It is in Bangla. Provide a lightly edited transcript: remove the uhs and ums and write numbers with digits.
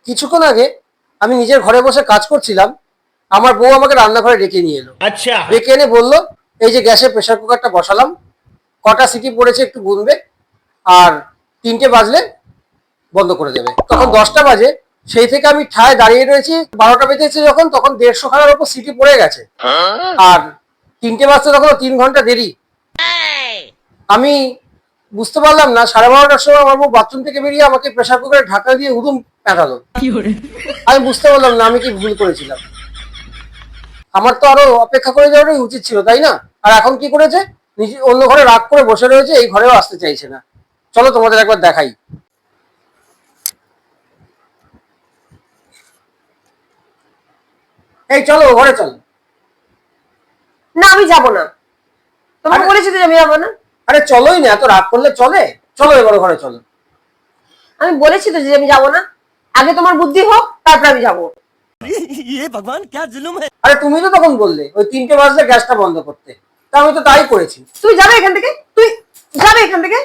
কিছুক্ষণ আগে আমি নিজের ঘরে বসে কাজ করছিলাম, আমার বউ আমাকে রান্নাঘরে ডেকে নিয়ে এলো। আচ্ছা। ডেকে এনে বললো, এই যে গ্যাসে প্রেসার কুকারটা বসালাম, কটা সিটি পড়েছে একটু গুনবে, আর 3টে বাজলে বন্ধ করে দেবে। তখন 10টা বাজে, সেই থেকে আমি ঠায় দাঁড়িয়ে রয়েছি। 12টা বেজেছে যখন, তখন 150 খানার ওপর সিটি পড়ে গেছে, আর 3টে বাজতে তখন 3 ঘন্টা দেরি। আমি বুঝতে পারলাম না, 12:30টার সময় আমার বউ বাথরুম থেকে বেরিয়ে আমাকে প্রেসার কুকারে ঢাকা দিয়ে উদুম পেটালো। আমি বুঝতে পারলাম না আমি কি ভুল করেছিলাম। আমার তো আরো অপেক্ষা করে যাওয়াটাই উচিত ছিল, তাই না? আর এখন কি করেছে, নিজে অন্য ঘরে রাগ করে বসে রয়েছে, এই ঘরেও আসতে চাইছে না। চলো তোমাদের একবার দেখাই। এই চলো ঘরে চলো। না আমি যাব না, তোমাকে আরে- বলেছি তো যে আমি যাবো না। আরে চলোই না, এত রাগ করলে চলে? চলো এবার ঘরে চলো। আমি বলেছি তো যে আমি যাব না, আগে তোমার বুদ্ধি হোক তারপর আমি যাবো। ये भगवान क्या जुल्म है। আরে তুমি তো তখন বললে ওই 3টে বাজলে গ্যাসটা বন্ধ করতে, তা আমি তো তাই করেছি। তুই যাবে এখান থেকে, তুই যাবে এখান থেকে।